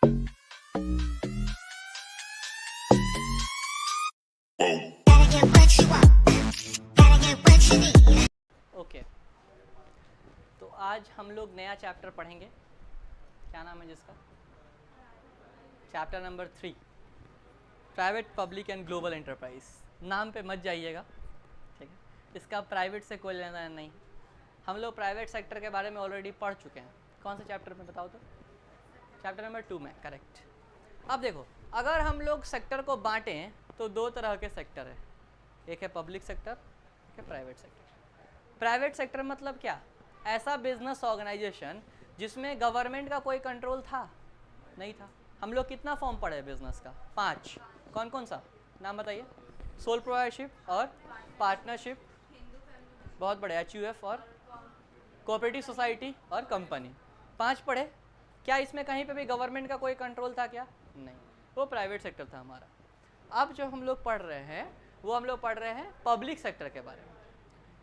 Okay, तो आज हम लोग नया चैप्टर पढ़ेंगे। क्या नाम है जिसका? Chapter number 3, private, public and global enterprise. नाम पे मत जाइएगा, ठीक है? इसका प्राइवेट से कोई लेना देना नहीं। हम लोग प्राइवेट सेक्टर के बारे में ऑलरेडी पढ़ चुके हैं। कौन से चैप्टर में बताओ तो? चैप्टर नंबर 2 में, करेक्ट। अब देखो, अगर हम लोग सेक्टर को बांटें तो दो तरह के सेक्टर है, एक है पब्लिक सेक्टर, एक है प्राइवेट सेक्टर। प्राइवेट सेक्टर मतलब क्या? ऐसा बिजनेस ऑर्गेनाइजेशन जिसमें गवर्नमेंट का कोई कंट्रोल था नहीं था। हम लोग कितना फॉर्म पढ़े बिजनेस का? 5। कौन कौन सा नाम बताइए? सोल प्रोप्राइटरशिप और पार्टनरशिप, बहुत बड़े, HUF और कोऑपरेटिव सोसाइटी और कंपनी। 5 पढ़े। क्या इसमें कहीं पे भी गवर्नमेंट का कोई कंट्रोल था क्या? नहीं, वो प्राइवेट सेक्टर था हमारा। अब जो हम लोग पढ़ रहे हैं वो हम लोग पढ़ रहे हैं पब्लिक सेक्टर के बारे में।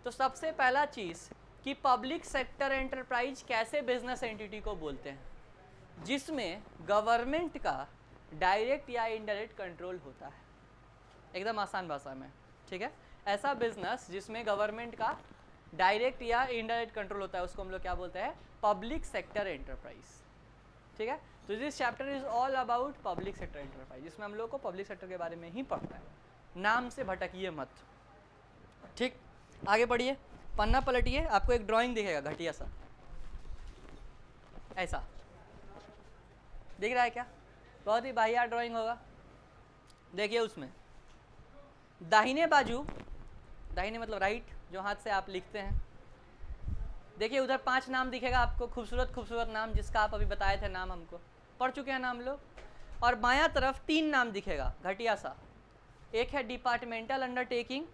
तो सबसे पहला चीज़ कि पब्लिक सेक्टर एंटरप्राइज कैसे बिजनेस एंटिटी को बोलते हैं, जिसमें गवर्नमेंट का डायरेक्ट या इनडायरेक्ट कंट्रोल होता है। एकदम आसान भाषा में, ठीक है? ऐसा बिजनेस जिसमें गवर्नमेंट का डायरेक्ट या इनडायरेक्ट कंट्रोल होता है, उसको हम लोग क्या बोलते हैं? पब्लिक सेक्टर एंटरप्राइज, ठीक है? तो this chapter is all about public sector enterprise, जिसमें हम लोग को पब्लिक सेक्टर के बारे में ही पढ़ना है। नाम से भटकिए मत, ठीक? आगे बढ़िए, पन्ना पलटिए, आपको एक ड्राइंग दिखेगा घटिया सा, ऐसा दिख रहा है क्या? बहुत ही बाहियात ड्राइंग होगा। देखिए उसमें दाहिने बाजू, दाहिने मतलब राइट, जो हाथ से आप लिखते हैं, देखिए उधर 5 नाम दिखेगा आपको, खूबसूरत खूबसूरत नाम, जिसका आप अभी बताए थे नाम, हमको पढ़ चुके हैं नाम लोग। और बायां तरफ 3 नाम दिखेगा घटिया सा। एक है डिपार्टमेंटल अंडरटेकिंग,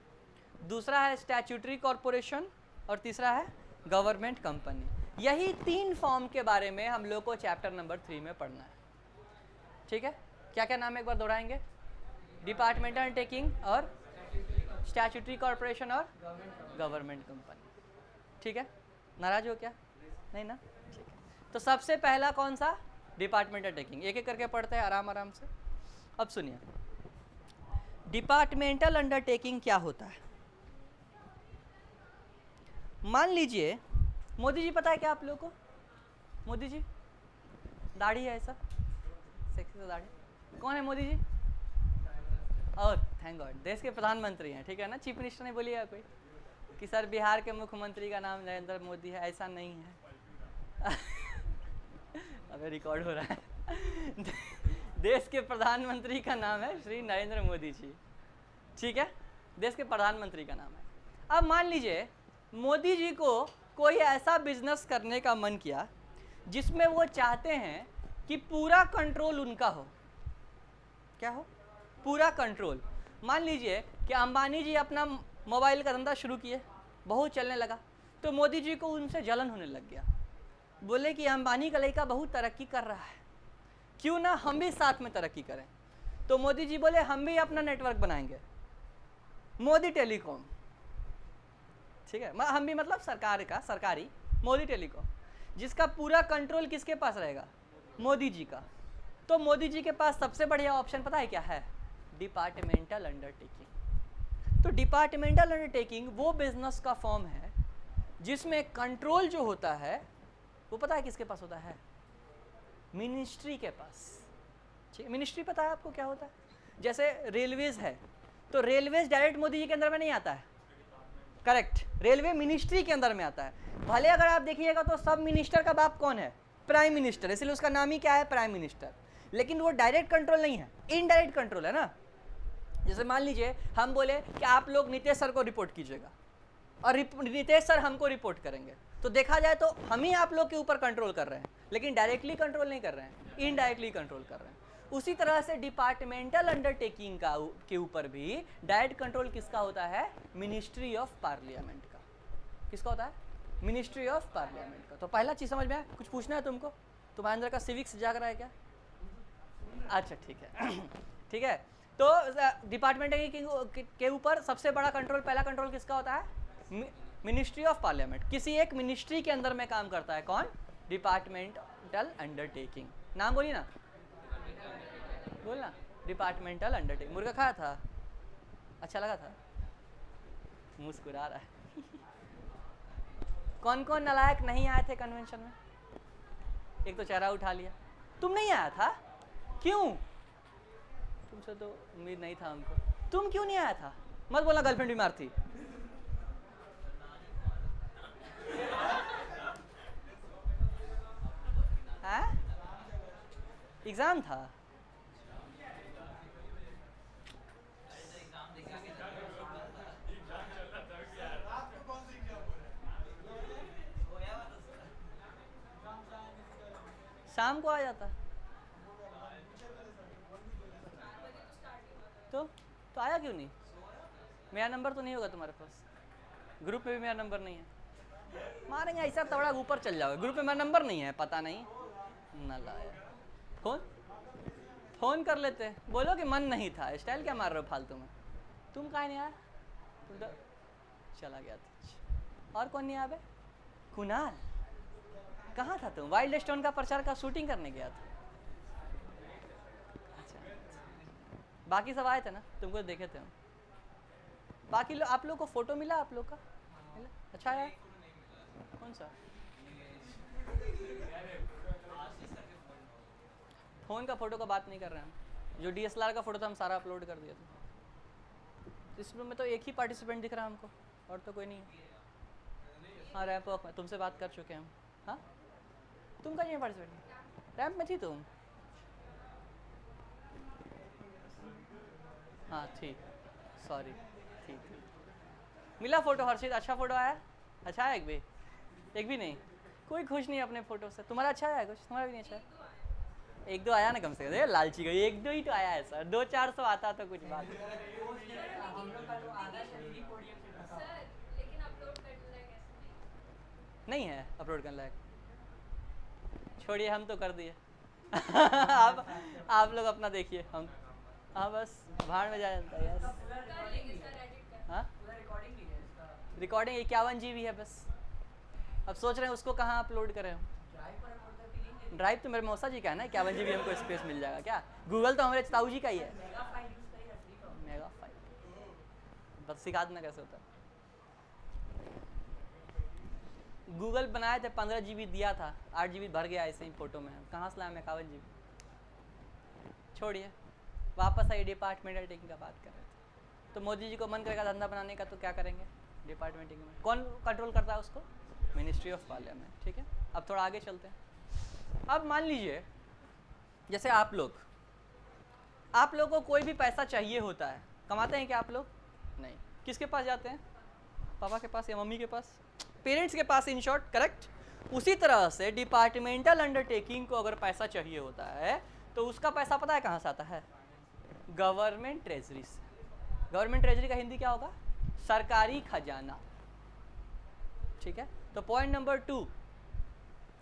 दूसरा है स्टैट्यूटरी कॉरपोरेशन और तीसरा है गवर्नमेंट कंपनी। यही 3 फॉर्म के बारे में हम लोग को चैप्टर नंबर 3 में पढ़ना है, ठीक है? क्या क्या नाम एक बार दोहराएंगे? डिपार्टमेंटल अंडरटेकिंग और स्टैट्यूटरी कॉरपोरेशन और गवर्नमेंट कंपनी, ठीक है? नाराज हो क्या? नहीं ना, ठीक है। तो सबसे पहला कौन सा? Departmental undertaking. एक एक करके पढ़ते हैं आराम आराम से। अब सुनिए, डिपार्टमेंटल अंडरटेकिंग क्या होता है? मान लीजिए मोदी जी, पता है क्या आप लोगों को? मोदी जी, दाढ़ी है ऐसा सेक्सी सा दाढ़ी, कौन है मोदी जी? और थैंक गॉड, देश के प्रधानमंत्री हैं, ठीक है ना? चीफ मिनिस्टर ने बोलिएगा कोई कि सर बिहार के मुख्यमंत्री का नाम नरेंद्र मोदी है, ऐसा नहीं है। अबे रिकॉर्ड हो रहा है। देश के प्रधानमंत्री का नाम है श्री नरेंद्र मोदी जी, ठीक है? देश के प्रधानमंत्री का नाम है। अब मान लीजिए मोदी जी को कोई ऐसा बिजनेस करने का मन किया जिसमें वो चाहते हैं कि पूरा कंट्रोल उनका हो। क्या हो? पूरा कंट्रोल। मान लीजिए कि अंबानी जी अपना मोबाइल का धंधा शुरू किए, बहुत चलने लगा, तो मोदी जी को उनसे जलन होने लग गया। बोले कि अंबानी का लड़का बहुत तरक्की कर रहा है, क्यों ना हम भी साथ में तरक्की करें। तो मोदी जी बोले हम भी अपना नेटवर्क बनाएंगे, मोदी टेलीकॉम, ठीक है? हम भी मतलब सरकार का, सरकारी मोदी टेलीकॉम, जिसका पूरा कंट्रोल किसके पास रहेगा? मोदी जी का। तो मोदी जी के पास सबसे बढ़िया ऑप्शन पता है क्या है? Departmental undertaking. तो डिपार्टमेंटल अंडरटेकिंग वो बिजनेस का फॉर्म है जिसमें कंट्रोल जो होता है वो पता है किसके पास होता है? मिनिस्ट्री के पास, ठीक है? मिनिस्ट्री पता है आपको क्या होता है? जैसे रेलवेज है, तो रेलवेज डायरेक्ट मोदी जी के अंदर में नहीं आता है, करेक्ट? रेलवे मिनिस्ट्री के अंदर में आता है। भले अगर आप देखिएगा तो सब मिनिस्टर का बाप कौन है? प्राइम मिनिस्टर, इसलिए उसका नाम ही क्या है? Prime minister. लेकिन वो डायरेक्ट कंट्रोल नहीं है, इनडायरेक्ट कंट्रोल है ना। जैसे मान लीजिए हम बोले कि आप लोग नीतीश सर को रिपोर्ट कीजिएगा और नीतीश सर हमको रिपोर्ट करेंगे, तो देखा जाए तो हम ही आप लोग के ऊपर कंट्रोल कर रहे हैं, लेकिन डायरेक्टली कंट्रोल नहीं कर रहे हैं, इनडायरेक्टली कंट्रोल कर रहे हैं। उसी तरह से डिपार्टमेंटल अंडरटेकिंग का के ऊपर भी डायरेक्ट कंट्रोल किसका होता है? मिनिस्ट्री ऑफ पार्लियामेंट का। किसका होता है? मिनिस्ट्री ऑफ पार्लियामेंट का। तो पहला चीज़ समझ में आया? कुछ पूछना है तुमको? तुम्हारे अंदर का सिविक्स जाग रहा है क्या? अच्छा ठीक है। ठीक है, तो डिपार्टमेंट के ऊपर सबसे बड़ा कंट्रोल, पहला कंट्रोल किसका होता है? Ministry of parliament. किसी एक मिनिस्ट्री के अंदर में काम करता है कौन? Departmental undertaking. नाम बोलिए ना, बोलना डिपार्टमेंटल अंडरटेकिंग। मुर्गा खाया था, अच्छा लगा था, मुस्कुरा रहा है। कौन कौन नालायक नहीं आए थे कन्वेंशन में? एक तो चेहरा उठा लिया। तुम नहीं आया था, क्यों? तुमसे तो उम्मीद नहीं था हमको। तुम क्यों नहीं आया था? मत बोलना गर्लफ्रेंड बीमार थी। एग्जाम था। शाम को आ जाता तो आया क्यों नहीं? मेरा नंबर तो नहीं होगा तुम्हारे पास, ग्रुप में भी मेरा नंबर नहीं है। मारेंगे ऐसा तबड़ा ऊपर चल जाओगे। ग्रुप में मेरा नंबर नहीं है, पता नहीं ना लाया। फोन कर लेते, बोलो कि मन नहीं था। स्टाइल क्या मार रहे हो फालतू में? तुम कहाँ नहीं आया? तुम तो चला गया था। और कौन नहीं आया बे? कुणाल, कहाँ था तुम? वाइल्ड स्टोन का प्रचार का शूटिंग करने गया था। अच्छा, बाकी सब आए थे ना, तुमको देखे थे हम। बाकी आप लोग को फोटो मिला? आप लोग का मिला? अच्छा है। कौन सा? फ़ोन का फ़ोटो का बात नहीं कर रहे हैं हम। जो DSLR का फ़ोटो था हम सारा अपलोड कर दिया था। इसमें में तो एक ही पार्टिसिपेंट दिख रहा है हमको, और तो कोई नहीं है। हाँ, रैंप वॉक में तुमसे बात कर चुके हैं हम। हाँ, तुम कहीं नहीं पार्टिसिपेंट? रैंप में थी तुम? हाँ ठीक, सॉरी, ठीक। मिला फ़ोटो हर्षित? अच्छा फ़ोटो आया? अच्छा है? एक भी नहीं? कोई खुश नहीं अपने फ़ोटो से। तुम्हारा अच्छा है कुछ? तुम्हारा भी नहीं अच्छा है? एक दो आया ना कम से कम। लालची गई, एक दो ही तो आया है सर। 200-400 आता तो कुछ बात नहीं है अपलोड करने लायक। छोड़िए, हम तो कर दिए। आप लोग अपना देखिए। हम हाँ बस भाड़ में जा जाता है यार। हाँ, रिकॉर्डिंग 51 GB है बस। अब सोच रहे हैं उसको कहाँ अपलोड करें हम। ड्राइव तो मेरे मौसा जी का है ना, 51 GB हमको स्पेस मिल जाएगा क्या? गूगल तो हमारे ताऊ जी का ही है। मेगा फाइल बस सिखा देना कैसे होता है। गूगल बनाए थे, 15 GB दिया था, 8 GB भर गया ऐसे ही फोटो में। कहाँ से लाया मैं 51 GB? छोड़िए, वापस आइए। डिपार्टमेंटल टेकिंग का बात कर रहे थे। तो मोदी जी को मन करेगा धंधा बनाने का तो क्या करेंगे? डिपार्टमेंटिंग में कौन कंट्रोल करता है उसको? Ministry of parliament. ठीक है, अब थोड़ा आगे चलते हैं। अब मान लीजिए जैसे आप लोग को कोई भी पैसा चाहिए होता है, कमाते हैं क्या आप लोग? नहीं। किसके पास जाते हैं? पापा के पास या मम्मी के पास, पेरेंट्स के पास, इन शॉर्ट, करेक्ट। उसी तरह से डिपार्टमेंटल अंडरटेकिंग को अगर पैसा चाहिए होता है तो उसका पैसा पता है कहाँ से आता है? गवर्नमेंट ट्रेजरी से। गवर्नमेंट ट्रेजरी का हिंदी क्या होगा? सरकारी खजाना। ठीक है, तो पॉइंट नंबर 2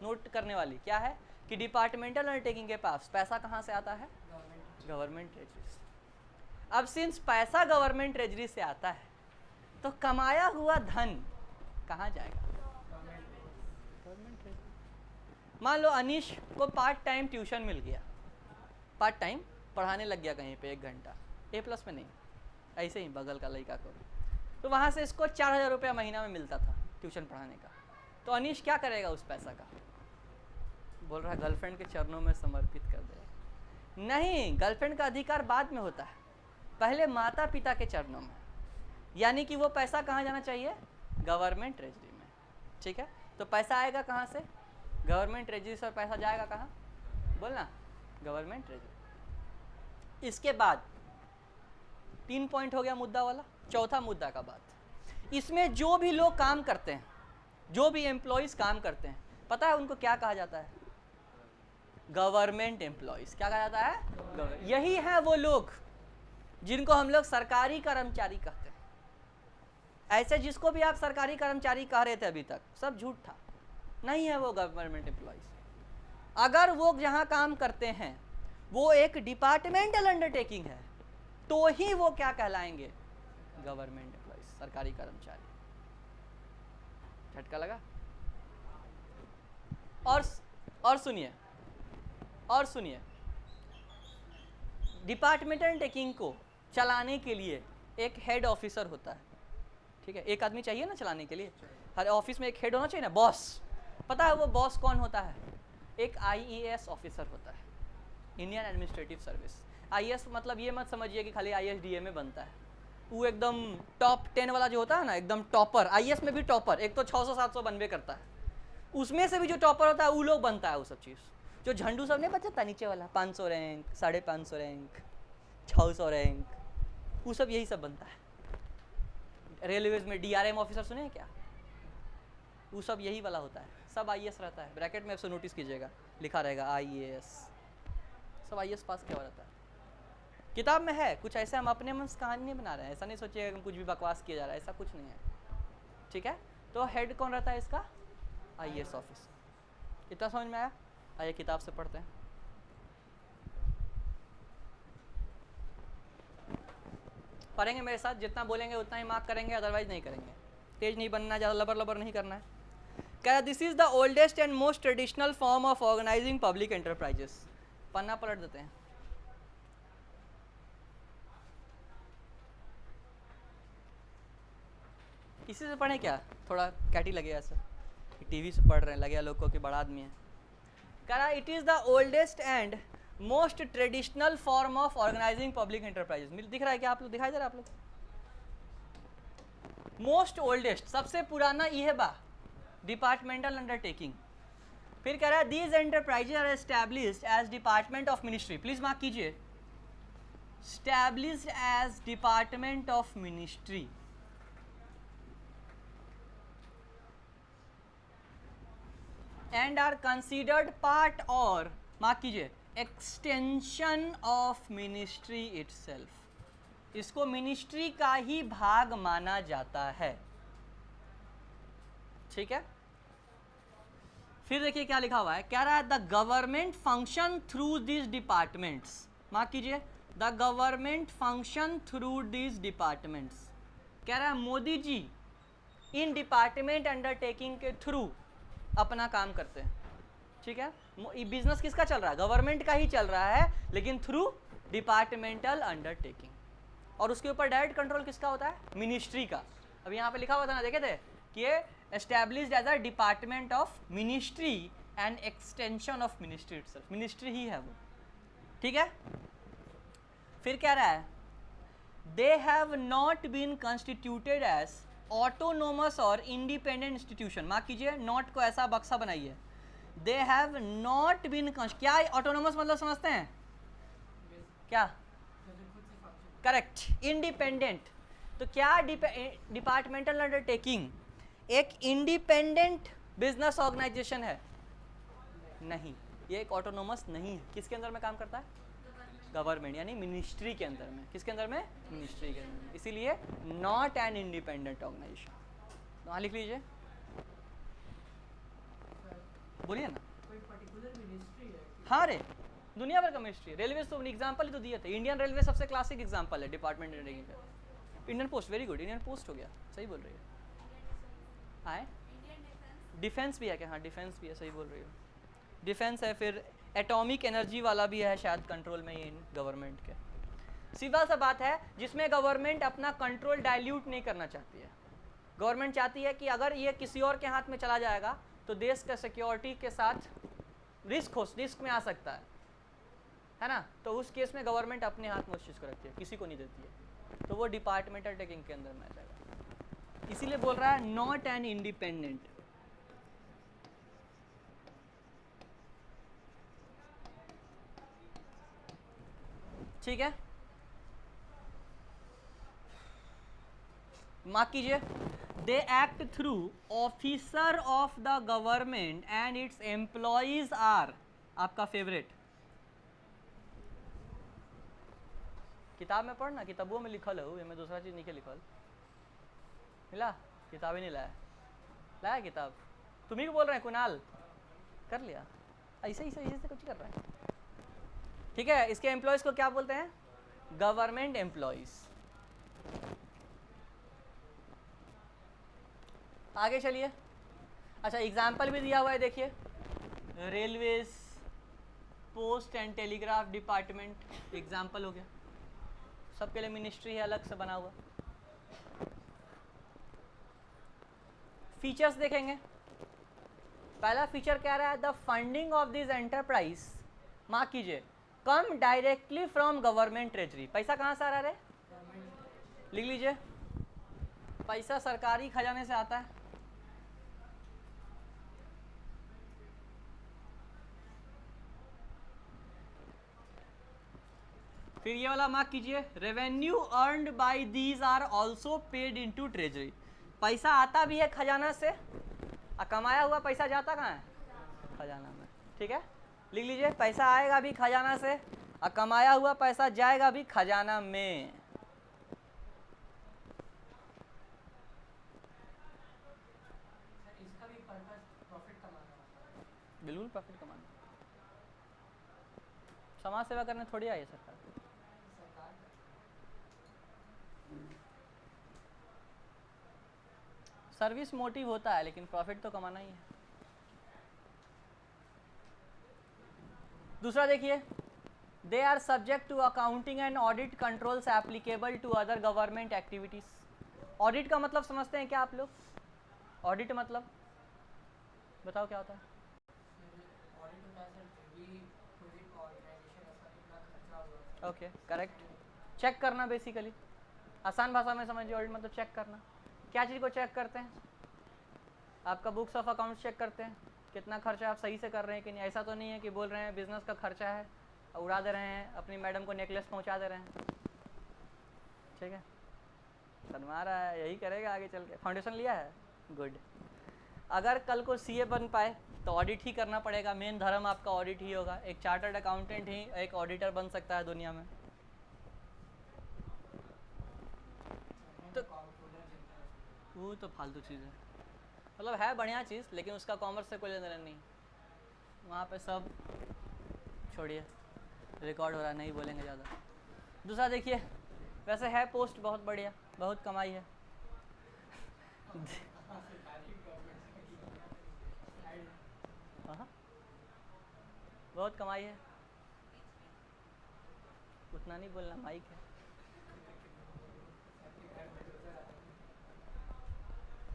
नोट करने वाली क्या है कि डिपार्टमेंटल अंडरटेकिंग के पास पैसा कहाँ से आता है? गवर्नमेंट ट्रेजरी से। अब सिंस पैसा गवर्नमेंट ट्रेजरी से आता है तो कमाया हुआ धन कहाँ जाएगा? Government treasury. मान लो अनीश को पार्ट टाइम ट्यूशन मिल गया, पार्ट टाइम पढ़ाने लग गया कहीं पे 1 घंटा, A+ में नहीं, ऐसे ही बगल का लड़का को। तो वहाँ से इसको 4000 रुपया महीना में मिलता था ट्यूशन पढ़ाने का। तो अनीश क्या करेगा उस पैसा का? बोल रहा है गर्लफ्रेंड के चरणों में समर्पित कर देगा। नहीं, गर्लफ्रेंड का अधिकार बाद में होता है, पहले माता पिता के चरणों में। यानी कि वो पैसा कहाँ जाना चाहिए? गवर्नमेंट ट्रेजरी में। ठीक है, तो पैसा आएगा कहाँ से? गवर्नमेंट ट्रेजरी से। और पैसा जाएगा कहाँ? बोलना, गवर्नमेंट ट्रेजरी। इसके बाद 3 पॉइंट हो गया मुद्दा वाला। चौथा मुद्दा का बात, इसमें जो भी लोग काम करते हैं, जो भी एम्प्लॉयज काम करते हैं, पता है उनको क्या कहा जाता है? Government employees. क्या कहा जाता है? यही है वो लोग जिनको हम लोग सरकारी कर्मचारी कहते हैं। ऐसे जिसको भी आप सरकारी कर्मचारी कह रहे थे अभी तक, सब झूठ था, नहीं है वो गवर्नमेंट एम्प्लॉयज। अगर वो जहाँ काम करते हैं वो एक डिपार्टमेंटल अंडरटेकिंग है तो ही वो क्या कहलाएंगे? गवर्नमेंट एम्प्लॉयज, सरकारी कर्मचारी। झटका लगा? और सुनिए डिपार्टमेंटल टेकिंग को चलाने के लिए एक हेड ऑफिसर होता है, ठीक है, एक आदमी चाहिए ना चलाने के लिए, हर ऑफिस में एक हेड होना चाहिए ना, बॉस। पता है वो बॉस कौन होता है? एक आईएएस ऑफिसर होता है, इंडियन एडमिनिस्ट्रेटिव सर्विस। आईएएस मतलब ये मत समझिए कि खाली आईएसडीए में बनता है, वो एकदम टॉप 10 वाला जो होता है ना, एकदम टॉपर। आईएएस में भी टॉपर, एक तो 600-700 बनवे करता है, उसमें से भी जो टॉपर होता है वो लोग बनता है वो सब चीज़। जो झंडू सब नहीं बचता नीचे वाला, 500 रैंक, 550 रैंक, 600 रैंक, वो सब यही सब बनता है। रेलवेज में डीआरएम ऑफिसर सुने हैं क्या? वो सब यही वाला होता है, सब आईएएस रहता है। ब्रैकेट में आपसे नोटिस कीजिएगा, लिखा रहेगा आईएएस, सब आईएएस पास किया हुआ रहता है। किताब में है कुछ ऐसे, हम अपने मन से कहानी नहीं बना रहे हैं, ऐसा नहीं सोचिएगा हम कुछ भी बकवास किया जा रहा है, ऐसा कुछ नहीं है, ठीक है। तो हेड कौन रहता है इसका? IAS officer. इतना समझ में आया? आइए किताब से पढ़ते हैं। पढ़ेंगे मेरे साथ, जितना बोलेंगे उतना ही मार्क करेंगे, अदरवाइज नहीं करेंगे। तेज नहीं बनना, ज़्यादा लबर लबर नहीं करना है। क्या? This is the oldest and most traditional form of organising public enterprises. पन्ना पलट देते हैं। इसी से पढ़ें क्या? थोड़ा कैटी लगे ऐसा, टीवी से पढ़ रहे हैं, लगे लोग को कि बड़ा आदमी है। कह रहा it is the oldest and most traditional form of organising public enterprises. दिख रहा है क्या आप लोग? दिखाई दे रहा है आप लोग? मोस्ट ओल्डेस्ट, सबसे पुराना ये बा डिपार्टमेंटल अंडरटेकिंग। फिर कह रहा है these enterprises are established as department of ministry. Please mark कीजिए, established as department of ministry and are considered part और मार्क कीजिए extension of ministry itself। इसको मिनिस्ट्री का ही भाग माना जाता है, ठीक है। फिर देखिए क्या लिखा हुआ है, कह रहा है the government function through this departments. Mark कीजिए, the government function through this departments. कह रहा है मोदी जी इन डिपार्टमेंट अंडरटेकिंग के थ्रू अपना काम करते हैं, ठीक है। बिजनेस किसका चल रहा है? गवर्नमेंट का ही चल रहा है, लेकिन थ्रू डिपार्टमेंटल अंडरटेकिंग। और उसके ऊपर डायरेक्ट कंट्रोल किसका होता है? मिनिस्ट्री का। अब यहाँ पे लिखा हुआ था ना, देखे थे कि ये established as a department of ministry and extension of ministry itself. Ministry ही है वो, ठीक है। फिर कह रहा है they have not been constituted as autonomous और इंडिपेंडेंट इंस्टीट्यूशन। मार्क कीजिए, नॉट को ऐसा बक्सा बनाइए, दे हैव नॉट बीन। क्या ऑटोनोमस मतलब समझते हैं क्या? Correct, independent. तो क्या डिपार्टमेंटल अंडरटेकिंग एक इंडिपेंडेंट बिजनेस ऑर्गेनाइजेशन है? नहीं, ये एक ऑटोनोमस नहीं है। किसके अंदर में काम करता है? गवर्नमेंट, यानी मिनिस्ट्री के अंदर में। किसके अंदर में? मिनिस्ट्री के अंदर में। इसीलिए नॉट एन इंडिपेंडेंट ऑर्गेनाइजेशन। वहाँ लिख लीजिए, बोलिए ना। कोई पर्टिकुलर मिनिस्ट्री है? हाँ रे, दुनिया भर का मिनिस्ट्री है। रेलवे तो एग्जाम्पल ही तो दिए थे, इंडियन रेलवे सबसे क्लासिक एग्जाम्पल है डिपार्टमेंट का। Indian post, very good, Indian post हो गया, सही बोल रही है। आए डिफेंस भी है क्या? हाँ डिफेंस भी है, सही बोल रही हो, डिफेंस है। फिर एटॉमिक एनर्जी वाला भी है शायद कंट्रोल में ये गवर्नमेंट के। सीधा सा बात है, जिसमें गवर्नमेंट अपना कंट्रोल डाइल्यूट नहीं करना चाहती है। गवर्नमेंट चाहती है कि अगर ये किसी और के हाथ में चला जाएगा तो देश का सिक्योरिटी के साथ रिस्क में आ सकता है ना। तो उस केस में गवर्नमेंट अपने हाथ में उस चीज़ को रखती है, किसी को नहीं देती है। तो वो डिपार्टमेंटल टेकिंग के अंदर में आ जाएगा। इसीलिए बोल रहा है नॉट एन इंडिपेंडेंट। ठीक है, मार्क कीजिए, they act through officer of the government and its employees are. आपका फेवरेट, किताब में पढ़ना, किताबों में लिखल है, मैं दूसरा चीज नहीं लिखल। मिला? किताब ही नहीं लाया, लाया किताब? तुम्ही को बोल रहे हैं कुणाल, कर लिया? ऐसे ही सही से कुछ कर रहा है, ठीक है। इसके एम्प्लॉयज को क्या बोलते हैं? Government employees. आगे चलिए। अच्छा, एग्जाम्पल भी दिया हुआ है, देखिए, railways, post and telegraph department example हो गया, सबके लिए मिनिस्ट्री है अलग से बना हुआ। फीचर्स देखेंगे। पहला फीचर कह रहा है the funding of this enterprise, mark कीजिए, come directly from government treasury. पैसा कहाँ से आ रहा है? लिख लीजिए, पैसा सरकारी खजाने से आता है। फिर ये वाला मार्क कीजिए, revenue earned by these are also paid into treasury. पैसा आता भी है खजाना से और कमाया हुआ पैसा जाता कहाँ है? खजाना में। ठीक है, लिख लीजिए, पैसा आएगा भी खजाना से और कमाया हुआ पैसा जाएगा भी खजाना में। इसका भी पर्पस प्रॉफिट कमाना होता है। बिल्कुल प्रॉफिट कमाना, समाज सेवा करने थोड़ी आई है सरकार। सर्विस मोटिव होता है लेकिन प्रॉफिट तो कमाना ही है। दूसरा देखिए, they are subject to accounting and audit controls applicable to other government activities. Audit का मतलब समझते हैं क्या आप लोग? ऑडिट मतलब बताओ क्या होता है? ऑडिट होता है सर, जो भी प्रोजेक्ट ऑर्गेनाइजेशन ऐसा कितना खर्चा हुआ। Okay, correct. चेक करना बेसिकली, आसान भाषा में समझिए, ऑडिट मतलब चेक करना। क्या चीज़ को चेक करते हैं? आपका बुक्स ऑफ अकाउंट्स चेक करते हैं, कितना खर्चा आप सही से कर रहे हैं कि नहीं। ऐसा तो नहीं है कि बोल रहे हैं बिजनेस का खर्चा है, उड़ा दे रहे हैं, अपनी मैडम को नेकलेस पहुंचा दे रहे हैं। ठीक है, शर्मा रहा है, यही करेगा आगे चल के। फाउंडेशन लिया है, गुड। अगर कल को सीए बन पाए तो ऑडिट ही करना पड़ेगा, मेन धर्म आपका ऑडिट ही होगा। एक चार्टर्ड अकाउंटेंट ही एक ऑडिटर बन सकता है दुनिया में। तो वो तो फालतू चीज़ है, मतलब है बढ़िया चीज़ लेकिन उसका कॉमर्स से कोई लेना देना नहीं। वहाँ पे सब छोड़िए, रिकॉर्ड हो रहा है, नहीं बोलेंगे ज़्यादा। दूसरा देखिए, वैसे है पोस्ट बहुत बढ़िया, बहुत कमाई है। हाँ, बहुत कमाई है, उतना नहीं बोलना, माइक है।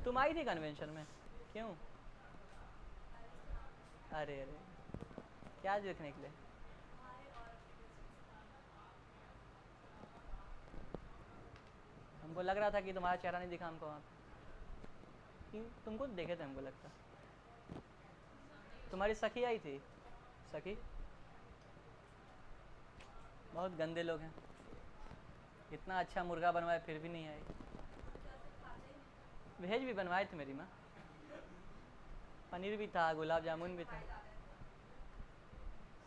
तुम आई थी कन्वेंशन में, क्यों? अरे अरे, क्या देखने के लिए? हमको लग रहा था कि तुम्हारा चेहरा नहीं दिखा हमको वहाँ पे। तुमको देखे थे हमको लगता। तुम्हारी सखी आई थी, सखी। बहुत गंदे लोग हैं, इतना अच्छा मुर्गा बनवाए फिर भी नहीं आई। वेज भी बनवाए थे मेरी माँ, पनीर भी था, गुलाब जामुन भी था।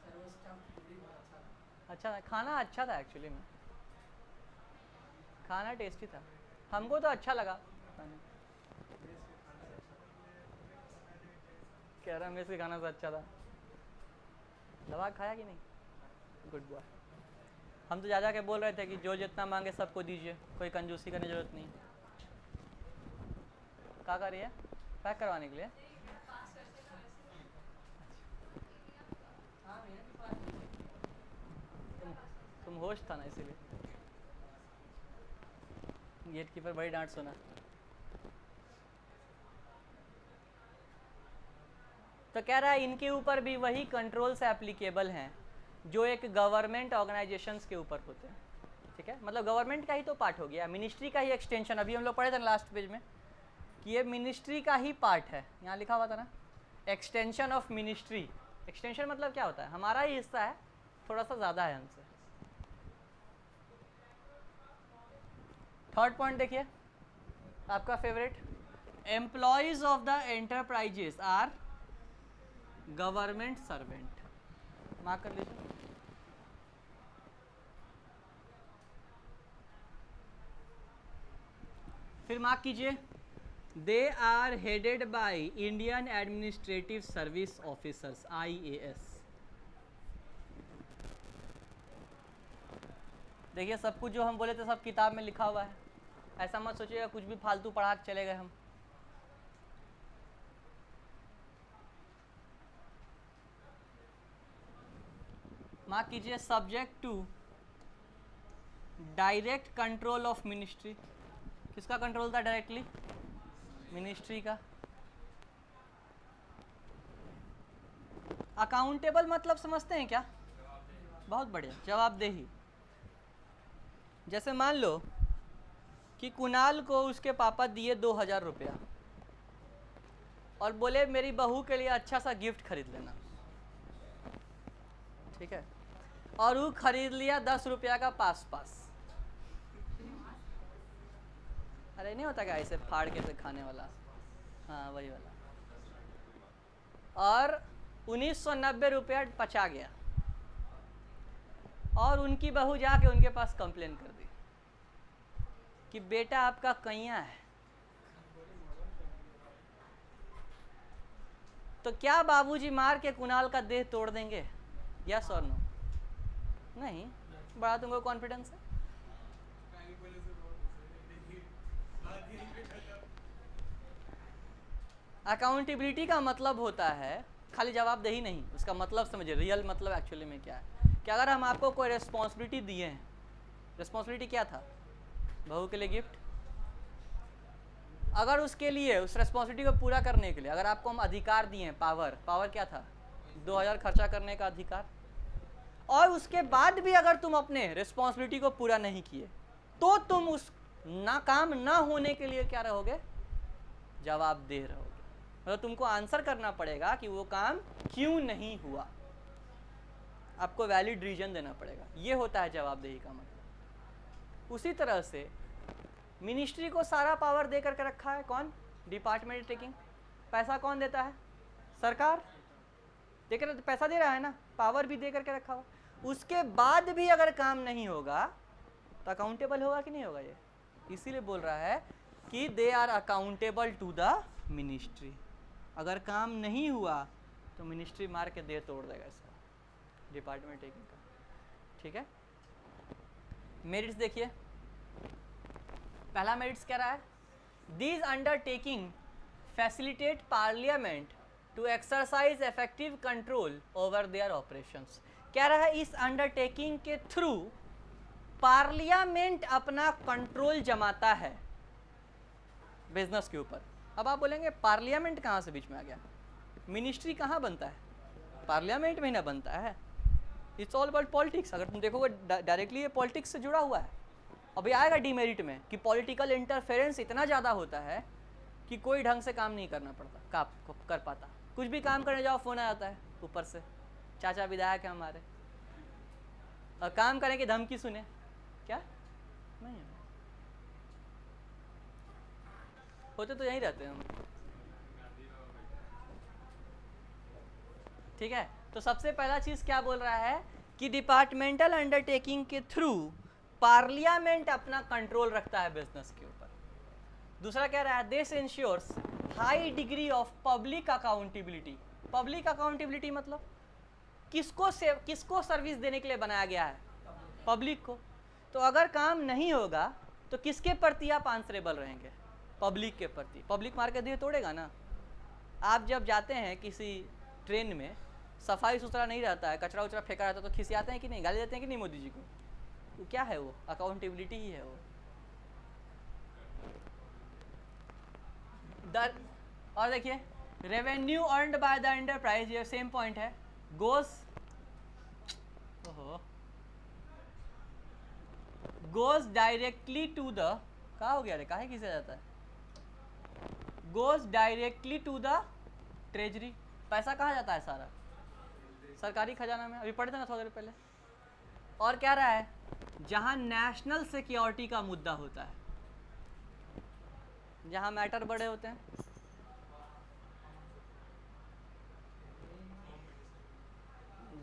सर वो स्टफ पूरी बहुत अच्छा था। अच्छा था खाना, अच्छा था एक्चुअली में, खाना टेस्टी था, हमको तो अच्छा लगा। कह रहा मेस के खाना से अच्छा था। दवा खाया कि नहीं? Good boy. हम तो जा के बोल रहे थे कि जो जितना मांगे सबको दीजिए, कोई कंजूसी करने की जरूरत नहीं। क्या कर रही है? पैक करवाने के लिए? हाँ मेरा भी पास नहीं है। तुम होस्ट था ना इसीलिए। गेट कीपर बड़ी डांट सुना। तो कह रहा है इनके ऊपर भी वही कंट्रोल्स एप्लीकेबल हैं जो एक गवर्नमेंट ऑर्गेनाइजेशंस के ऊपर होते हैं। ठीक है, मतलब गवर्नमेंट का ही तो पार्ट हो गया, मिनिस्ट्री का ही एक्सटेंशन। अभी हम लोग पढ़े थे लास्ट पेज में कि ये मिनिस्ट्री का ही पार्ट है, यहाँ लिखा हुआ था ना, एक्सटेंशन ऑफ मिनिस्ट्री। एक्सटेंशन मतलब क्या होता है? हमारा ही हिस्सा है, थोड़ा सा ज़्यादा है हमसे। थर्ड पॉइंट देखिए, आपका favourite, employees of the enterprises are government servant. Mark कर लीजिए। फिर मार्क कीजिए, they are headed by Indian administrative service officers, IAS। देखिए सब कुछ जो हम बोले थे सब किताब में लिखा हुआ है, ऐसा मत सोचिएगा कुछ भी फालतू पढ़ा के चले गए हम। मार्क कीजिए subject to direct control of ministry. किसका कंट्रोल था डायरेक्टली? मिनिस्ट्री का। अकाउंटेबल मतलब समझते हैं क्या? बहुत बढ़िया, जवाबदेही। जैसे मान लो कि कुणाल को उसके पापा दिए 2000 रुपया और बोले मेरी बहू के लिए अच्छा सा गिफ्ट खरीद लेना, ठीक है, और वो खरीद लिया 10 रुपया का पास। अरे नहीं होता क्या ऐसे फाड़ के से खाने वाला? हाँ वही वाला। और 1990 रुपया पचा गया और उनकी बहू जाके उनके पास कंप्लेन कर दी कि बेटा आपका कैया है। तो क्या बाबूजी मार के कुणाल का देह तोड़ देंगे? यस और नो? नहीं। बड़ा तुमको कॉन्फिडेंस है? अकाउंटेबिलिटी का मतलब होता है खाली जवाबदेही नहीं, उसका मतलब समझिए, रियल मतलब एक्चुअली में क्या है कि अगर हम आपको कोई रिस्पॉन्सिबिलिटी दिए हैं, रिस्पॉन्सिबिलिटी क्या था? बहू के लिए गिफ्ट। अगर उसके लिए उस रिस्पॉन्सिबिलिटी को पूरा करने के लिए अगर आपको हम अधिकार दिए हैं, पावर क्या था? 2000 खर्चा करने का अधिकार। और उसके बाद भी अगर तुम अपने रिस्पॉन्सिबिलिटी को पूरा नहीं किए तो तुम उस काम ना होने के लिए क्या रहोगे? जवाबदेह रहोगे। मतलब तुमको आंसर करना पड़ेगा कि वो काम क्यों नहीं हुआ, आपको वैलिड रीजन देना पड़ेगा। ये होता है जवाबदेही का मतलब। उसी तरह से मिनिस्ट्री को सारा पावर दे करके रखा है कौन? Department taking. पैसा कौन देता है? सरकार। देकर पैसा दे रहा है ना, पावर भी दे करके रखा हुआ। उसके बाद भी अगर काम नहीं होगा तो अकाउंटेबल होगा कि नहीं होगा? ये इसीलिए बोल रहा है कि they are accountable to the ministry. अगर काम नहीं हुआ तो मिनिस्ट्री मार के दे तोड़ देगा इसका, डिपार्टमेंट टेकिंग का, ठीक है। मेरिट्स देखिए, पहला मेरिट्स क्या रहा है? These undertaking facilitate parliament to exercise effective control over their operations. क्या रहा है? इस अंडरटेकिंग के थ्रू पार्लियामेंट अपना कंट्रोल जमाता है बिजनेस के ऊपर। अब आप बोलेंगे पार्लियामेंट कहाँ से बीच में आ गया? मिनिस्ट्री कहाँ बनता है? पार्लियामेंट में ही ना बनता है। It's all about politics. अगर तुम देखोगे डायरेक्टली ये पॉलिटिक्स से जुड़ा हुआ है। अभी आएगा डीमेरिट में कि पॉलिटिकल इंटरफेरेंस इतना ज़्यादा होता है कि कोई ढंग से काम नहीं करना पड़ता, कर पाता। कुछ भी काम करने जाओ फ़ोन आ जाता है ऊपर से, चाचा विधायक है हमारे, और काम करने की धमकी सुने, क्या नहीं है? होते तो यहीं रहते हैं हम, ठीक है। तो सबसे पहला चीज़ क्या बोल रहा है कि डिपार्टमेंटल अंडरटेकिंग के थ्रू पार्लियामेंट अपना कंट्रोल रखता है बिजनेस के ऊपर। दूसरा कह रहा है this ensures high degree of public accountability. Public accountability मतलब किसको सर्विस देने के लिए बनाया गया है? पब्लिक को। तो अगर काम नहीं होगा तो किसके प्रति आप आंसरेबल रहेंगे? पब्लिक के प्रति। पब्लिक मार के दिए तोड़ेगा ना। आप जब जाते हैं किसी ट्रेन में, सफाई सुथरा नहीं रहता है, कचरा उचरा फेंका रहता है, तो खिसियाते हैं कि नहीं, गाली देते हैं कि नहीं मोदी जी को? तो क्या है वो? अकाउंटेबिलिटी ही है वो। और देखिए revenue earned by the enterprise, ये सेम पॉइंट है, गोज डायरेक्टली टू द, कहा हो गया रे, काहे किसे जाता है? Goes directly to the treasury. पैसा कहाँ जाता है? सारा सरकारी खजाना में। अभी पढ़े थे ना थोड़ी देर पहले। और क्या रहा है? जहां नेशनल सिक्योरिटी का मुद्दा होता है, जहां मैटर बड़े होते हैं,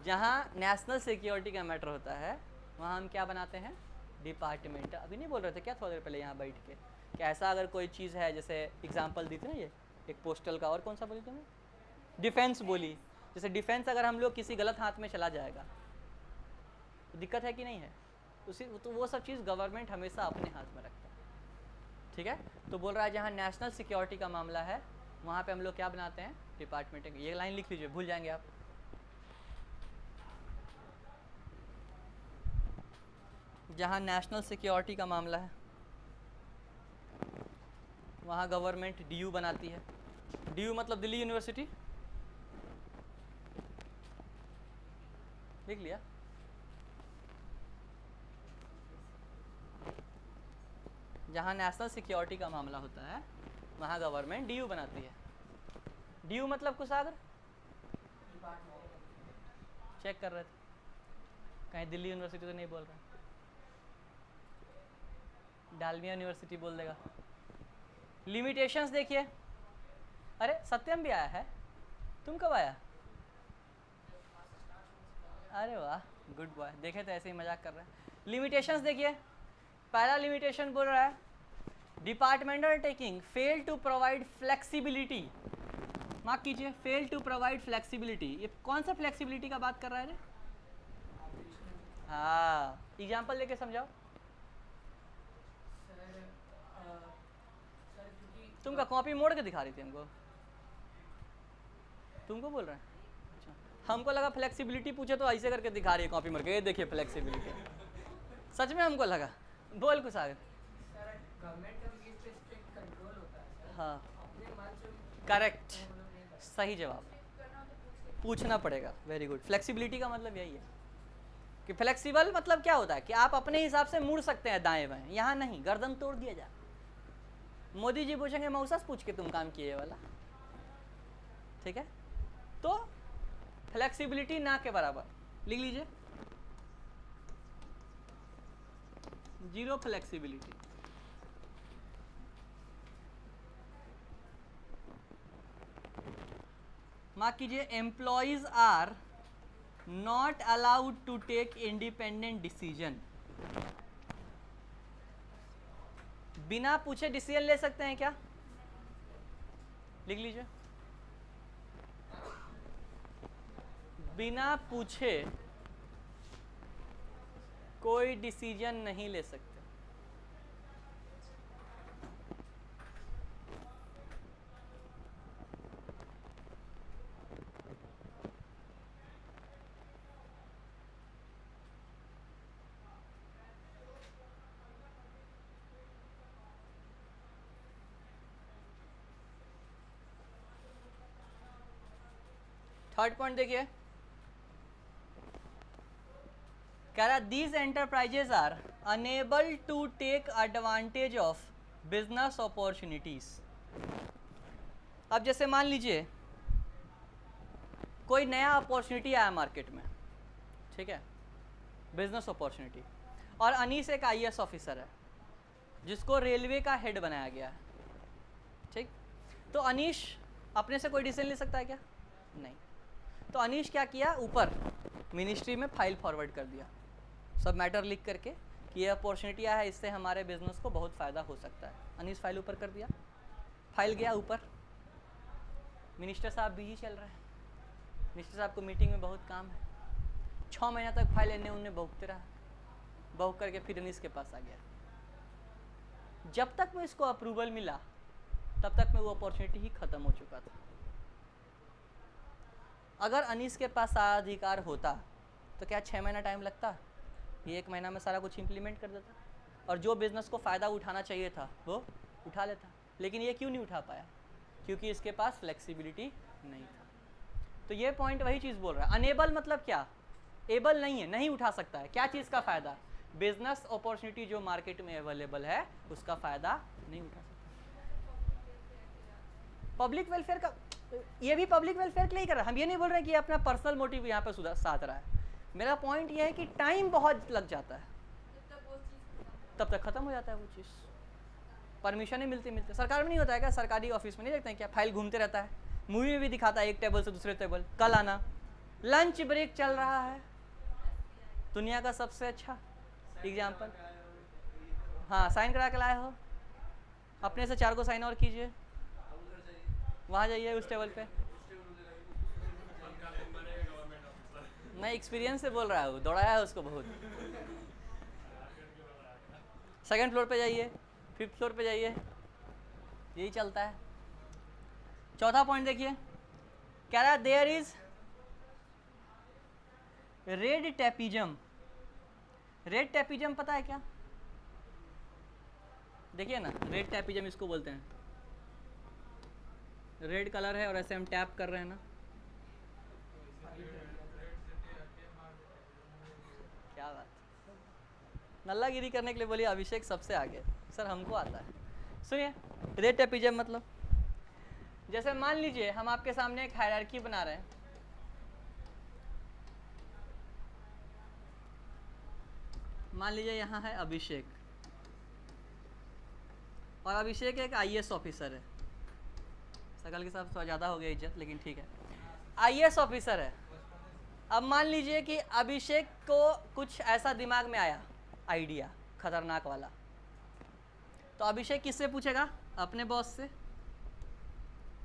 जहां नेशनल सिक्योरिटी का मैटर होता है, वहां हम क्या बनाते हैं? डिपार्टमेंट। अभी नहीं बोल रहे थे क्या थोड़ी देर पहले यहाँ बैठ के कि ऐसा अगर कोई चीज़ है, जैसे एग्जांपल दी थी ना, ये एक पोस्टल का, और कौन सा बोली तुमने? डिफेंस बोली। जैसे डिफेंस अगर हम लोग किसी गलत हाथ में चला जाएगा तो दिक्कत है कि नहीं है? तो वो सब चीज़ गवर्नमेंट हमेशा अपने हाथ में रखता है, ठीक है। तो बोल रहा है जहाँ नेशनल सिक्योरिटी का मामला है वहाँ पे हम लोग क्या बनाते हैं? डिपार्टमेंट। ये लाइन लिख लीजिए, भूल जाएंगे आप। जहाँ नेशनल सिक्योरिटी का मामला है वहाँ गवर्नमेंट डीयू बनाती है। डीयू मतलब दिल्ली यूनिवर्सिटी, लिख लिया। जहाँ नेशनल सिक्योरिटी का मामला होता है वहाँ गवर्नमेंट डीयू बनाती है। डीयू मतलब कुशागर चेक कर रहे थे, कहीं दिल्ली यूनिवर्सिटी तो नहीं बोल रहा, डालमिया यूनिवर्सिटी बोल देगा। लिमिटेशंस देखिए, अरे सत्यम भी आया है, तुम कब आया? अरे वाह, गुड बॉय, देखे तो ऐसे ही मजाक कर रहे हैं। लिमिटेशंस देखिए, पहला लिमिटेशन बोल रहा है departmental taking fail to provide flexibility. Mark कीजिए, फेल टू प्रोवाइड फ्लेक्सिबिलिटी। ये कौन सा फ्लेक्सिबिलिटी का बात कर रहा है रे? हाँ, एग्जाम्पल लेके समझाओ। तुमका कॉपी मोड़ के दिखा रही थी हमको, तुमको बोल रहे हैं? अच्छा, हमको लगा फ्लेक्सिबिलिटी पूछे तो ऐसे करके दिखा रही है कॉपी मोड़ के, ये देखिए फ्लेक्सिबिलिटी। सच में हमको लगा। बोल कुछ आगे। हाँ, करेक्ट, सही जवाब, पूछना पड़ेगा। Very good. फ्लेक्सिबिलिटी का मतलब यही है कि फ्लेक्सिबल मतलब क्या होता है कि आप अपने हिसाब से मुड़ सकते हैं दाएं बाएं, यहाँ नहीं, गर्दन तोड़ दिया जाए। मोदी जी पूछेंगे मौसस पूछ के तुम काम किए वाला, ठीक है? तो फ्लेक्सिबिलिटी ना के बराबर लिख लीजिए, जीरो फ्लेक्सिबिलिटी। मार्क कीजिए, employees are not allowed to take independent decision. बिना पूछे डिसीजन ले सकते हैं क्या? लिख लीजिए, बिना पूछे कोई डिसीजन नहीं ले सकते। थर्ड पॉइंट देखिए, कह रहा these enterprises are unable to take advantage of business opportunities. अब जैसे मान लीजिए कोई नया अपॉर्चुनिटी आया मार्केट में, ठीक है, बिजनेस अपॉर्चुनिटी, और अनीस एक आईएएस ऑफिसर है जिसको रेलवे का हेड बनाया गया है, ठीक? तो अनीश अपने से कोई डिसीजन ले सकता है क्या? नहीं। तो अनीश क्या किया, ऊपर मिनिस्ट्री में फाइल फॉरवर्ड कर दिया, सब मैटर लिख करके कि ये अपॉर्चुनिटी है, इससे हमारे बिजनेस को बहुत फ़ायदा हो सकता है। अनीश फाइल ऊपर कर दिया, फाइल गया ऊपर, मिनिस्टर साहब बिजी चल रहे हैं, मिनिस्टर साहब को मीटिंग में बहुत काम है, 6 महीना तक फाइल इन्हें उन्हें बहुकते रहा, बहुक करके फिर अनीश के पास आ गया। जब तक में इसको अप्रूवल मिला तब तक में वो अपॉर्चुनिटी ही ख़त्म हो चुका था। अगर अनीस के पास अधिकार होता तो क्या 6 महीना टाइम लगता? ये 1 महीना में सारा कुछ इम्प्लीमेंट कर देता और जो बिज़नेस को फ़ायदा उठाना चाहिए था वो उठा लेता। लेकिन ये क्यों नहीं उठा पाया? क्योंकि इसके पास फ्लेक्सिबिलिटी नहीं था। तो ये पॉइंट वही चीज़ बोल रहा है। अनेबल मतलब क्या? एबल नहीं है, नहीं उठा सकता है। क्या चीज़ का फ़ायदा? बिजनेस अपॉर्चुनिटी जो मार्केट में अवेलेबल है उसका फ़ायदा नहीं उठा सकता। पब्लिक वेलफेयर का, ये भी पब्लिक वेलफेयर के लिए ही कर रहा है। हम ये नहीं बोल रहे हैं कि अपना पर्सनल मोटिव यहाँ पे साथ रहा है। मेरा पॉइंट ये है कि टाइम बहुत लग जाता है, तब तक खत्म हो जाता है वो चीज़। परमिशन नहीं मिलते सरकार में नहीं होता है क्या? सरकारी ऑफिस में नहीं देखते हैं क्या, फाइल घूमते रहता है। मूवी में भी दिखाता है एक टेबल से दूसरे टेबल, कल आना, लंच ब्रेक चल रहा है। दुनिया का सबसे अच्छा एग्जाम्पल। हाँ, साइन करा के लाए हो, अपने से 4 को साइन और कीजिए, वहाँ जाइए उस टेबल पे। मैं एक्सपीरियंस से बोल रहा हूँ, दौड़ाया है उसको बहुत। 2nd फ्लोर पे जाइए, 5th फ्लोर पे जाइए, यही चलता है। चौथा पॉइंट देखिए, कह रहा है there is red tapism red tapism पता है क्या? देखिए ना, रेड टैपिज्म इसको बोलते हैं। रेड कलर है और ऐसे हम टैप कर रहे हैं ना, क्या बात। नल्लागिरी करने के लिए बोलिए अभिषेक सबसे आगे। सर हमको आता है। सुनिए, रेड टैपिज्म मतलब जैसे मान लीजिए हम आपके सामने एक हायरार्की बना रहे हैं। मान लीजिए यहाँ है अभिषेक, और अभिषेक एक आईएएस ऑफिसर है। शकल के साथ थोड़ा ज़्यादा हो गया इज्जत, लेकिन ठीक है, आईएएस ऑफिसर है। अब मान लीजिए कि अभिषेक को कुछ ऐसा दिमाग में आया आइडिया खतरनाक वाला, तो अभिषेक किससे पूछेगा? अपने बॉस से।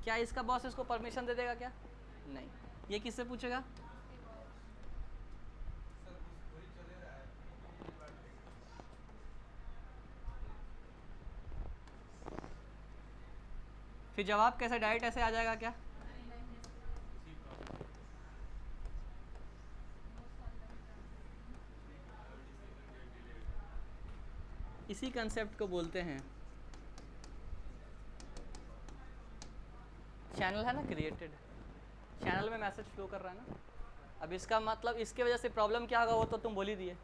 क्या इसका बॉस इसको परमिशन दे देगा क्या? नहीं। ये किससे पूछेगा? फिर जवाब कैसे डायरेक्ट ऐसे आ जाएगा क्या? इसी कंसेप्ट को बोलते हैं, चैनल है ना क्रिएटेड, चैनल में मैसेज फ्लो कर रहा है ना। अब इसका मतलब इसके वजह से प्रॉब्लम क्या होगा वो तो तुम बोल ही दिए,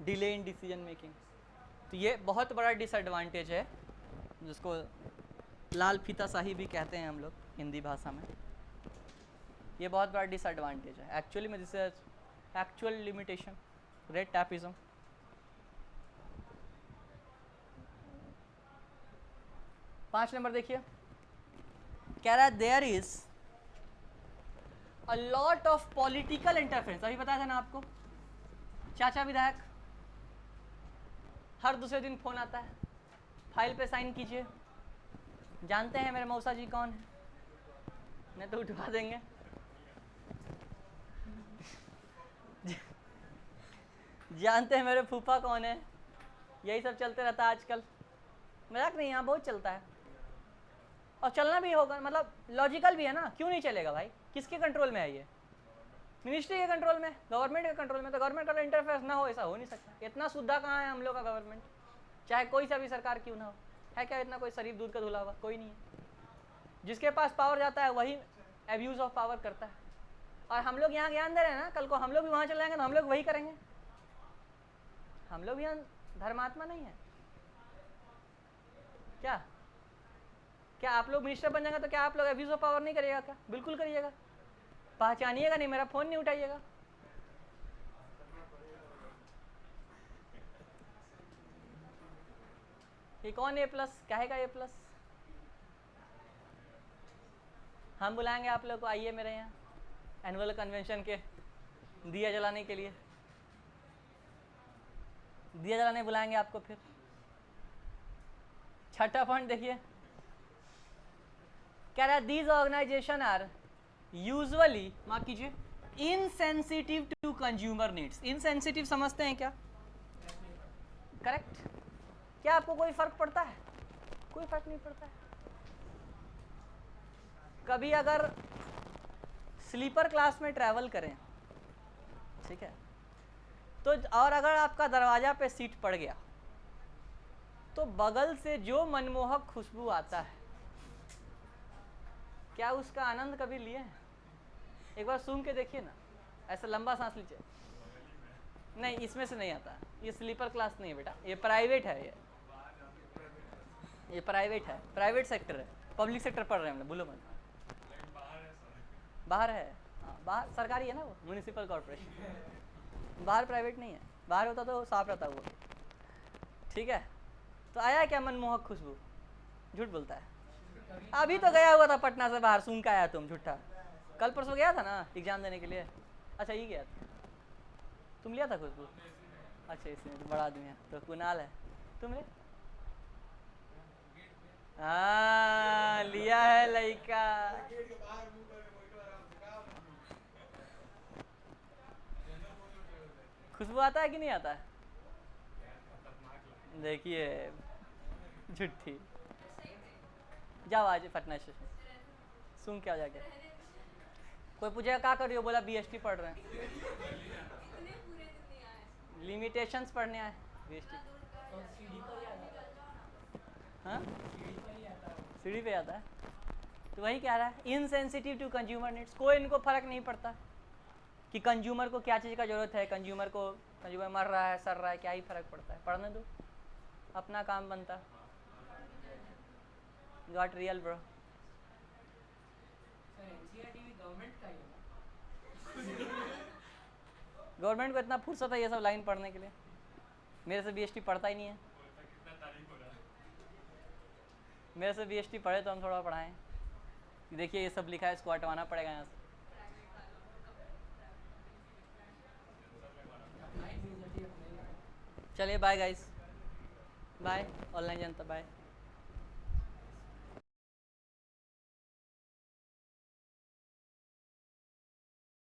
डिले इन डिसीजन मेकिंग। तो ये बहुत बड़ा डिसएडवांटेज है, जिसको लाल फीता शाही भी कहते हैं हम लोग हिंदी भाषा में। ये बहुत बड़ा डिसएडवांटेज है एक्चुअली में, this is actual limitation, red tapism. पाँच नंबर देखिए, कह रहा है there is a lot of political interference. अभी बताया था ना आपको, चाचा विधायक हर दूसरे दिन फोन आता है, फाइल पे साइन कीजिए, जानते हैं मेरे मौसा जी कौन है? नहीं तो उठवा देंगे। जानते हैं मेरे फूफा कौन है? यही सब चलते रहता है आजकल। मजाक नहीं, यहाँ बहुत चलता है और चलना भी होगा, मतलब लॉजिकल भी है ना। क्यों नहीं चलेगा भाई? किसके कंट्रोल में है ये? मिनिस्ट्री के कंट्रोल में, गवर्नमेंट के कंट्रोल में। तो गवर्नमेंट का इंटरफेरेंस ना हो, ऐसा हो नहीं सकता। इतना सुद्धा कहाँ है हम लोग का गवर्नमेंट, चाहे कोई सा भी सरकार क्यों ना हो। है क्या इतना कोई शरीफ दूध का धुला हुआ? कोई नहीं है। जिसके पास पावर जाता है वही एब्यूज ऑफ पावर करता है। और हम लोग यहाँ ज्ञान दे रहे हैं ना, कल को हम लोग भी वहाँ चले जाएंगे तो हम लोग वही करेंगे। हम लोग यहाँ धर्मात्मा नहीं है क्या? क्या आप लोग मिनिस्टर बन जाएंगे तो क्या आप लोग एब्यूज ऑफ पावर नहीं करिएगा क्या? बिल्कुल करिएगा। पहचानिएगा नहीं, मेरा फोन नहीं उठाइएगा। ये कौन ए प्लस कहेगा? ए प्लस हम बुलाएंगे आप लोग को, आइए मेरे यहाँ एनुअल कन्वेंशन के दिया जलाने के लिए। दिया जलाने बुलाएंगे आपको। फिर छठा पॉइंट देखिए, कह रहा है दीज ऑर्गेनाइजेशन आर यूजुअली, माफ कीजिए, insensitive to consumer needs. Insensitive समझते हैं क्या? करेक्ट। क्या आपको कोई फर्क पड़ता है? कोई फर्क नहीं पड़ता है। कभी अगर स्लीपर क्लास में ट्रैवल करें, ठीक है, तो और अगर आपका दरवाजा पे सीट पड़ गया तो बगल से जो मनमोहक खुशबू आता है, क्या उसका आनंद कभी लिए हैं? एक बार सूंघ के देखिए ना, ऐसा लंबा सांस लीजिए। नहीं, इसमें से नहीं आता। ये स्लीपर क्लास नहीं है बेटा, ये प्राइवेट है। ये प्राइवेट है, प्राइवेट सेक्टर है। पब्लिक सेक्टर पढ़ रहे हैं हम लोग, बोलो मत। बाहर है, हाँ बाहर सरकारी है ना, वो म्यूनिसिपल कॉर्पोरेशन। बाहर प्राइवेट नहीं है, बाहर होता तो साफ रहता वो। ठीक है, तो आया क्या मनमोहक खुशबू? झूठ बोलता है। अभी तो गया हुआ था पटना से बाहर, सूंघ का आया तुम, झूठा। कल परसों गया था ना एग्जाम देने के लिए। अच्छा ये गया था, तुम लिया था खुशबू? अच्छा इसमें बड़ा आदमी है तो कुणाल है। तुमने? हाँ लिया है लड़का। खुशबू आता है कि नहीं आता है? देखिए झूठी। जाओ आज पटना स्टेशन, सुन क्या जाके। कोई पूछेगा क्या कर रही हो? बोला बीएसटी पढ़ रहे हैं। लिमिटेशंस पढ़ने आए वेस्ट। तो सीढ़ी पर ही आता है, हाँ सीढ़ी पर ही आता है। सीढ़ी पे आता है। तो वही कह रहा है, इनसेंसिटिव टू कंज्यूमर नीड्स। कोई इनको फर्क नहीं पड़ता कि कंज्यूमर को क्या चीज़ का ज़रूरत है, कंज्यूमर मर रहा है, सर रहा है, क्या ही फर्क पड़ता है, पढ़ने दो, अपना काम बनता। Got real bro. Sir NCERT भी गवर्नमेंट का ही है ना? गवर्नमेंट को इतना फुर्सत है ये सब लाइन पढ़ने के लिए, मेरे से बीएसटी पढ़ता ही नहीं है। मेरे से बीएसटी पढ़े तो हम थोड़ा पढ़ाएं। देखिए ये सब लिखा है, इसको हटवाना पड़ेगा यहाँ से। अपना ही न्यूज़ है, अपना ही है। चलिए bye guys, by online Janata, bye.